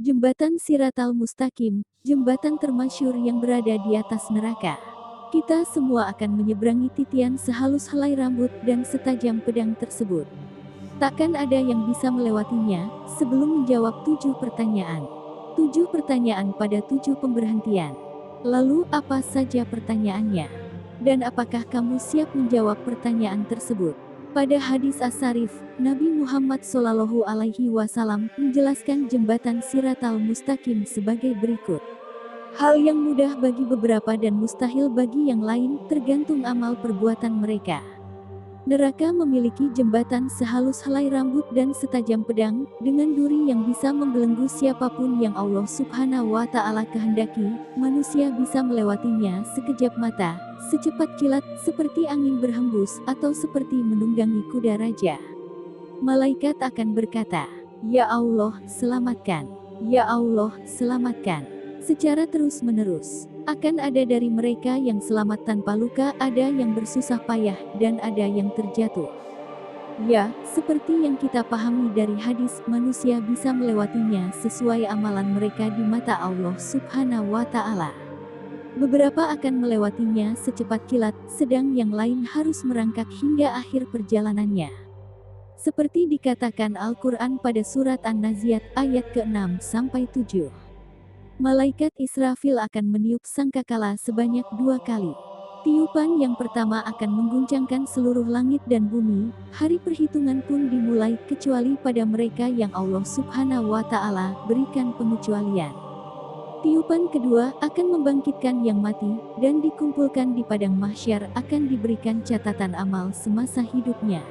Jembatan Siratal Mustaqim, jembatan termasyhur yang berada di atas neraka. Kita semua akan menyeberangi titian sehalus helai rambut dan setajam pedang tersebut. Takkan ada yang bisa melewatinya sebelum menjawab 7 pertanyaan. 7 pertanyaan pada 7 pemberhentian. Lalu apa saja pertanyaannya? Dan apakah kamu siap menjawab pertanyaan tersebut? Pada hadis As-Sarif, Nabi Muhammad SAW menjelaskan jembatan Siratal Mustaqim sebagai berikut. Hal yang mudah bagi beberapa dan mustahil bagi yang lain tergantung amal perbuatan mereka. Neraka memiliki jembatan sehalus helai rambut dan setajam pedang, dengan duri yang bisa membelenggu siapapun yang Allah Subhanahu wa Ta'ala kehendaki. Manusia bisa melewatinya sekejap mata, secepat kilat, seperti angin berhembus, atau seperti menunggangi kuda raja. Malaikat akan berkata, "Ya Allah, selamatkan. Ya Allah, selamatkan." Secara terus-menerus. Akan ada dari mereka yang selamat tanpa luka, ada yang bersusah payah, dan ada yang terjatuh. Ya, seperti yang kita pahami dari hadis, manusia bisa melewatinya sesuai amalan mereka di mata Allah Subhanahu wa Ta'ala. Beberapa akan melewatinya secepat kilat, sedang yang lain harus merangkak hingga akhir perjalanannya. Seperti dikatakan Al-Quran pada surat An-Naziat ayat ke-6-7. Malaikat Israfil akan meniup sangkakala sebanyak 2 kali. Tiupan yang pertama akan mengguncangkan seluruh langit dan bumi, hari perhitungan pun dimulai kecuali pada mereka yang Allah Subhanahu wa Ta'ala berikan pengecualian. Tiupan kedua akan membangkitkan yang mati, dan dikumpulkan di padang mahsyar akan diberikan catatan amal semasa hidupnya.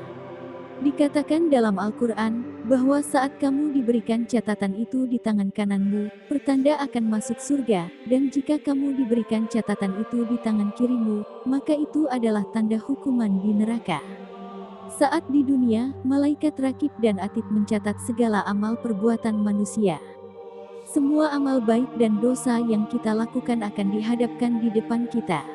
Dikatakan dalam Al-Quran, bahwa saat kamu diberikan catatan itu di tangan kananmu, pertanda akan masuk surga, dan jika kamu diberikan catatan itu di tangan kirimu, maka itu adalah tanda hukuman di neraka. Saat di dunia, malaikat rakib dan atid mencatat segala amal perbuatan manusia. Semua amal baik dan dosa yang kita lakukan akan dihadapkan di depan kita.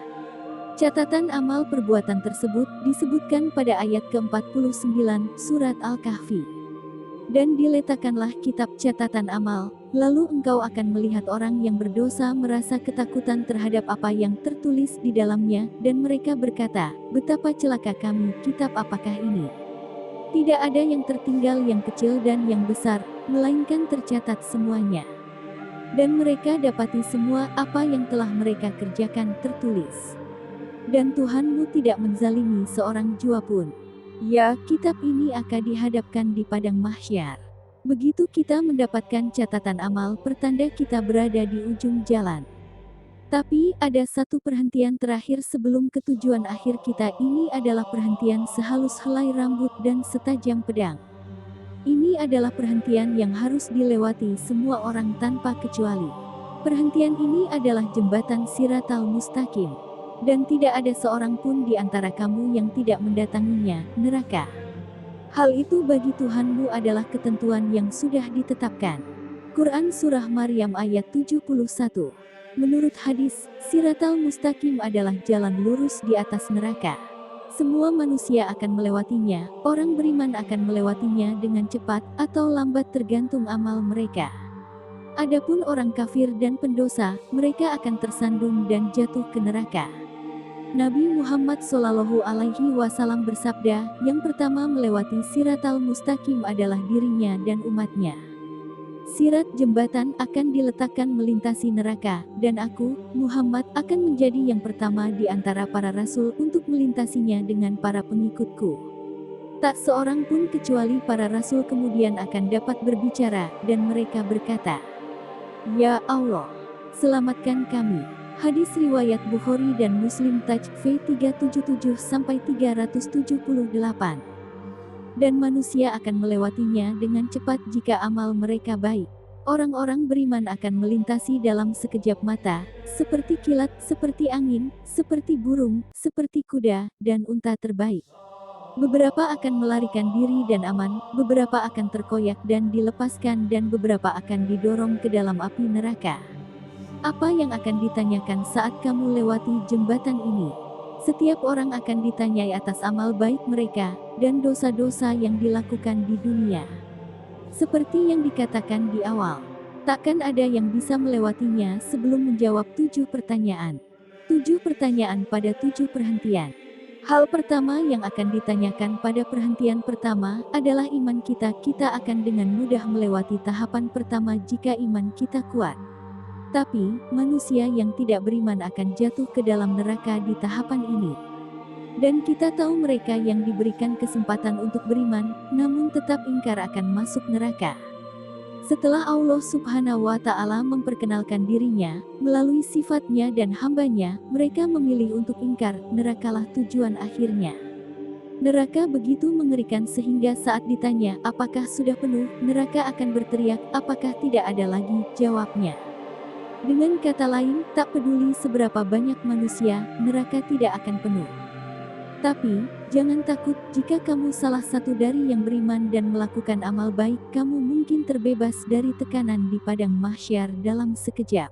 Catatan amal perbuatan tersebut disebutkan pada ayat ke-49 surat Al-Kahfi. Dan diletakkanlah kitab catatan amal, lalu engkau akan melihat orang yang berdosa merasa ketakutan terhadap apa yang tertulis di dalamnya, dan mereka berkata, betapa celaka kami, kitab apakah ini? Tidak ada yang tertinggal, yang kecil dan yang besar, melainkan tercatat semuanya. Dan mereka dapati semua apa yang telah mereka kerjakan tertulis. Dan Tuhanmu tidak menzalimi seorang jua pun. Ya, kitab ini akan dihadapkan di padang mahsyar. Begitu kita mendapatkan catatan amal, pertanda kita berada di ujung jalan. Tapi, ada satu perhentian terakhir sebelum ketujuan akhir kita. Ini adalah perhentian sehalus helai rambut dan setajam pedang. Ini adalah perhentian yang harus dilewati semua orang tanpa kecuali. Perhentian ini adalah jembatan Siratal Mustaqim. Dan tidak ada seorang pun di antara kamu yang tidak mendatanginya, neraka. Hal itu bagi Tuhanmu adalah ketentuan yang sudah ditetapkan. Quran Surah Maryam ayat 71. Menurut hadis, Siratal Mustaqim adalah jalan lurus di atas neraka. Semua manusia akan melewatinya, orang beriman akan melewatinya dengan cepat atau lambat tergantung amal mereka. Adapun orang kafir dan pendosa, mereka akan tersandung dan jatuh ke neraka. Nabi Muhammad SAW bersabda, yang pertama melewati Siratal Mustaqim adalah dirinya dan umatnya. Sirat jembatan akan diletakkan melintasi neraka, dan aku, Muhammad, akan menjadi yang pertama di antara para rasul untuk melintasinya dengan para pengikutku. Tak seorang pun kecuali para rasul kemudian akan dapat berbicara, dan mereka berkata, "Ya Allah, selamatkan kami." Hadis riwayat Bukhari dan Muslim Taj V377-378. Dan manusia akan melewatinya dengan cepat jika amal mereka baik. Orang-orang beriman akan melintasi dalam sekejap mata, seperti kilat, seperti angin, seperti burung, seperti kuda, dan unta terbaik. Beberapa akan melarikan diri dan aman, beberapa akan terkoyak dan dilepaskan, dan beberapa akan didorong ke dalam api neraka. Apa yang akan ditanyakan saat kamu lewati jembatan ini? Setiap orang akan ditanyai atas amal baik mereka, dan dosa-dosa yang dilakukan di dunia. Seperti yang dikatakan di awal, Takkan ada yang bisa melewatinya sebelum menjawab 7 pertanyaan. 7 pertanyaan pada 7 perhentian. Hal pertama yang akan ditanyakan pada perhentian pertama adalah iman kita. Kita akan dengan mudah melewati tahapan pertama jika iman kita kuat. Tapi, manusia yang tidak beriman akan jatuh ke dalam neraka di tahapan ini. Dan kita tahu mereka yang diberikan kesempatan untuk beriman, namun tetap ingkar akan masuk neraka. Setelah Allah Subhanahu wa Ta'ala memperkenalkan dirinya melalui sifatnya dan hambanya, mereka memilih untuk ingkar. Nerakalah tujuan akhirnya. Neraka begitu mengerikan sehingga saat ditanya, apakah sudah penuh, neraka akan berteriak, apakah tidak ada lagi, jawabnya. Dengan kata lain, tak peduli seberapa banyak manusia, neraka tidak akan penuh. Tapi, jangan takut, jika kamu salah satu dari yang beriman dan melakukan amal baik, kamu mungkin terbebas dari tekanan di padang mahsyar dalam sekejap.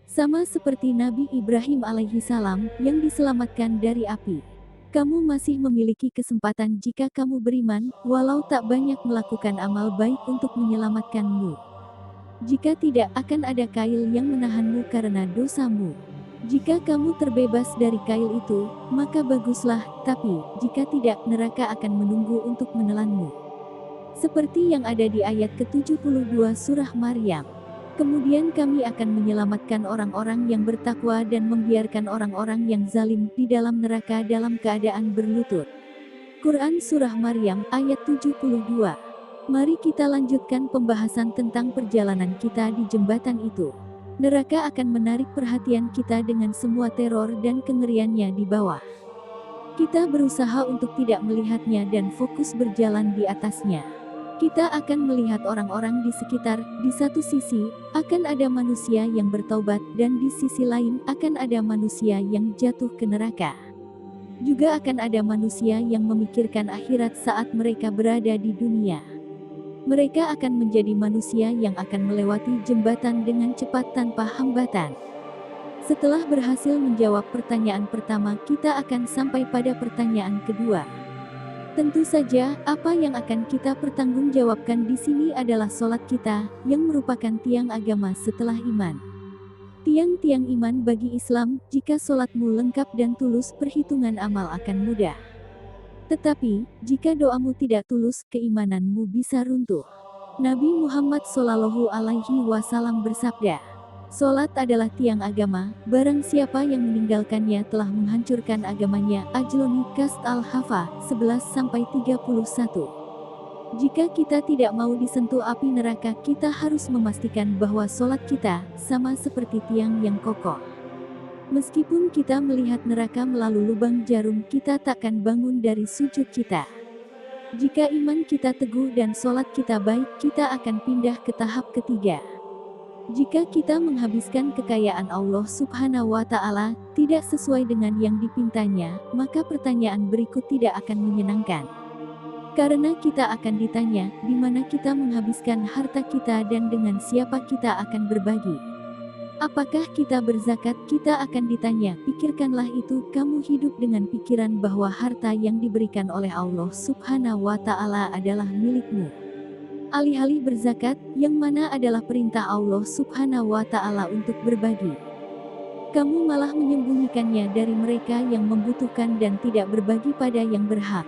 Sama seperti Nabi Ibrahim alaihi salam yang diselamatkan dari api. Kamu masih memiliki kesempatan jika kamu beriman, walau tak banyak melakukan amal baik untuk menyelamatkanmu. Jika tidak, akan ada kail yang menahanmu karena dosamu. Jika kamu terbebas dari kail itu, maka baguslah, tapi jika tidak, neraka akan menunggu untuk menelanmu. Seperti yang ada di ayat ke-72 surah Maryam. Kemudian kami akan menyelamatkan orang-orang yang bertakwa dan membiarkan orang-orang yang zalim di dalam neraka dalam keadaan berlutut. Quran Surah Maryam ayat 72. Mari kita lanjutkan pembahasan tentang perjalanan kita di jembatan itu. Neraka akan menarik perhatian kita dengan semua teror dan kengeriannya di bawah. Kita berusaha untuk tidak melihatnya dan fokus berjalan di atasnya. Kita akan melihat orang-orang di sekitar. Di satu sisi, akan ada manusia yang bertaubat, dan di sisi lain, akan ada manusia yang jatuh ke neraka. Juga akan ada manusia yang memikirkan akhirat saat mereka berada di dunia. Mereka akan menjadi manusia yang akan melewati jembatan dengan cepat tanpa hambatan. Setelah berhasil menjawab pertanyaan pertama, kita akan sampai pada pertanyaan kedua. Tentu saja, apa yang akan kita pertanggungjawabkan di sini adalah sholat kita, yang merupakan tiang agama setelah iman. Tiang-tiang iman bagi Islam, jika sholatmu lengkap dan tulus, perhitungan amal akan mudah. Tetapi, jika doamu tidak tulus, keimananmu bisa runtuh. Nabi Muhammad SAW bersabda, "Salat adalah tiang agama, barang siapa yang meninggalkannya telah menghancurkan agamanya." Ajluni Kast Al-Hafa 11-31. Jika kita tidak mau disentuh api neraka, kita harus memastikan bahwa salat kita sama seperti tiang yang kokoh. Meskipun kita melihat neraka melalui lubang jarum, kita takkan bangun dari sujud kita. Jika iman kita teguh dan sholat kita baik, kita akan pindah ke tahap ketiga. Jika kita menghabiskan kekayaan Allah Subhanahu wa Ta'ala tidak sesuai dengan yang dipintanya, maka pertanyaan berikut tidak akan menyenangkan. Karena kita akan ditanya, di mana kita menghabiskan harta kita dan dengan siapa kita akan berbagi. Apakah kita berzakat? Kita akan ditanya, pikirkanlah itu, kamu hidup dengan pikiran bahwa harta yang diberikan oleh Allah Subhanahu wa Ta'ala adalah milikmu. Alih-alih berzakat, yang mana adalah perintah Allah Subhanahu wa Ta'ala untuk berbagi. Kamu malah menyembunyikannya dari mereka yang membutuhkan dan tidak berbagi pada yang berhak.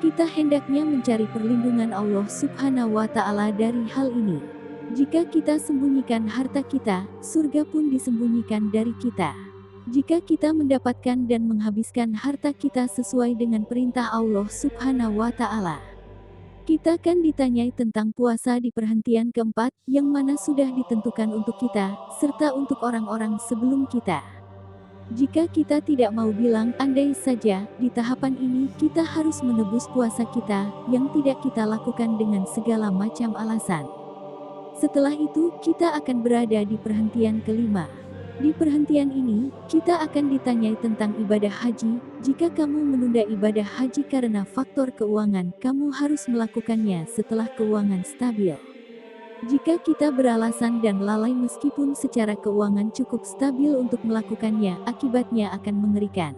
Kita hendaknya mencari perlindungan Allah Subhanahu wa Ta'ala dari hal ini. Jika kita sembunyikan harta kita, surga pun disembunyikan dari kita. Jika kita mendapatkan dan menghabiskan harta kita sesuai dengan perintah Allah Subhanahu wa Ta'ala, kita akan ditanyai tentang puasa di perhentian keempat, yang mana sudah ditentukan untuk kita, serta untuk orang-orang sebelum kita. Jika kita tidak mau bilang, andai saja, di tahapan ini, kita harus menebus puasa kita, yang tidak kita lakukan dengan segala macam alasan. Setelah itu, kita akan berada di perhentian kelima. Di perhentian ini, kita akan ditanyai tentang ibadah haji. Jika kamu menunda ibadah haji karena faktor keuangan, kamu harus melakukannya setelah keuangan stabil. Jika kita beralasan dan lalai meskipun secara keuangan cukup stabil untuk melakukannya, akibatnya akan mengerikan.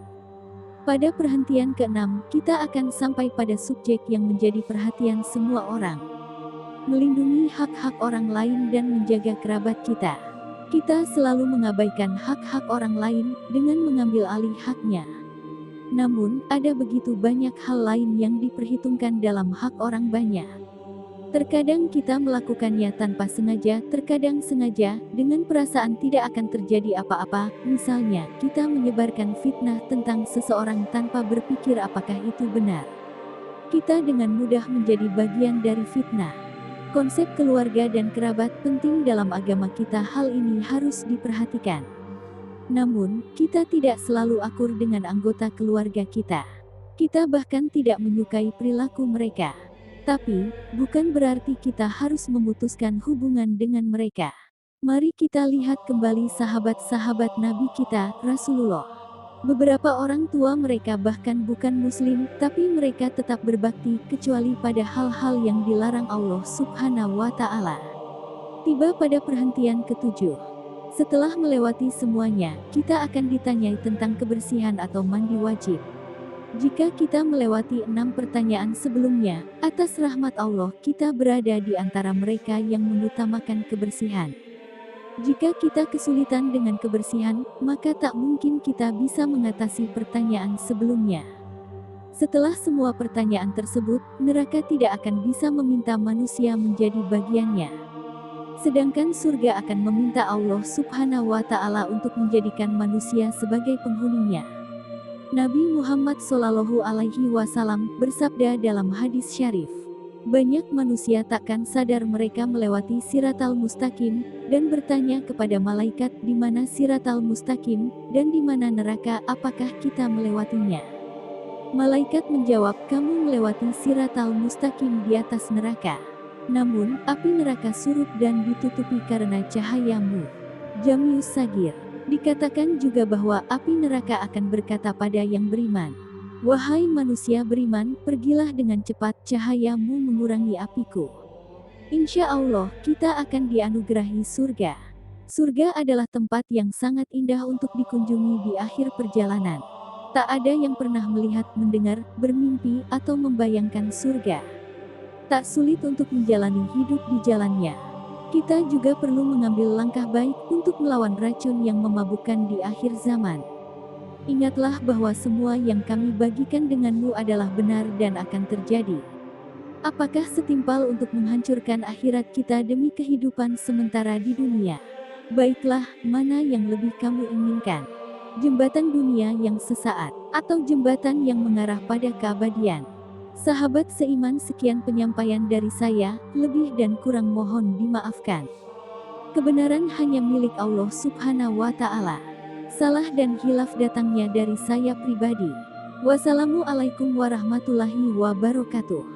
Pada perhentian keenam, kita akan sampai pada subjek yang menjadi perhatian semua orang. melindungi hak-hak orang lain dan menjaga kerabat kita. Kita selalu mengabaikan hak-hak orang lain dengan mengambil alih haknya. Namun, ada begitu banyak hal lain yang diperhitungkan dalam hak orang banyak. Terkadang kita melakukannya tanpa sengaja, terkadang sengaja, dengan perasaan tidak akan terjadi apa-apa. Misalnya, kita menyebarkan fitnah tentang seseorang tanpa berpikir apakah itu benar. Kita dengan mudah menjadi bagian dari fitnah. Konsep keluarga dan kerabat penting dalam agama kita, hal ini harus diperhatikan. Namun, kita tidak selalu akur dengan anggota keluarga kita. Kita bahkan tidak menyukai perilaku mereka. Tapi, bukan berarti kita harus memutuskan hubungan dengan mereka. Mari kita lihat kembali sahabat-sahabat Nabi kita, Rasulullah. Beberapa orang tua mereka bahkan bukan muslim, tapi mereka tetap berbakti kecuali pada hal-hal yang dilarang Allah Subhanahu wa Ta'ala. Tiba pada perhentian ketujuh. Setelah melewati semuanya, kita akan ditanyai tentang kebersihan atau mandi wajib. Jika kita melewati 6 pertanyaan sebelumnya, atas rahmat Allah kita berada di antara mereka yang mengutamakan kebersihan. Jika kita kesulitan dengan kebersihan, maka tak mungkin kita bisa mengatasi pertanyaan sebelumnya. Setelah semua pertanyaan tersebut, neraka tidak akan bisa meminta manusia menjadi bagiannya. Sedangkan surga akan meminta Allah Subhanahu wa Ta'ala untuk menjadikan manusia sebagai penghuninya. Nabi Muhammad SAW bersabda dalam hadis syarif, banyak manusia takkan sadar mereka melewati Siratal Mustaqim, dan bertanya kepada malaikat di mana Siratal Mustaqim, dan di mana neraka, apakah kita melewatinya? Malaikat menjawab, kamu melewati Siratal Mustaqim di atas neraka. Namun, api neraka surut dan ditutupi karena cahayamu. Jamius Sagir. Dikatakan juga bahwa api neraka akan berkata pada yang beriman, wahai manusia beriman, pergilah dengan cepat, cahayamu mengurangi apiku. Insya Allah, kita akan dianugerahi surga. Surga adalah tempat yang sangat indah untuk dikunjungi di akhir perjalanan. Tak ada yang pernah melihat, mendengar, bermimpi, atau membayangkan surga. Tak sulit untuk menjalani hidup di jalannya. Kita juga perlu mengambil langkah baik untuk melawan racun yang memabukkan di akhir zaman. Ingatlah bahwa semua yang kami bagikan denganmu adalah benar dan akan terjadi. Apakah setimpal untuk menghancurkan akhirat kita demi kehidupan sementara di dunia? Baiklah, mana yang lebih kamu inginkan? Jembatan dunia yang sesaat, atau jembatan yang mengarah pada keabadian? Sahabat seiman, sekian penyampaian dari saya, lebih dan kurang mohon dimaafkan. Kebenaran hanya milik Allah Subhanahu wa Ta'ala. Salah dan khilaf datangnya dari saya pribadi. Wassalamualaikum warahmatullahi wabarakatuh.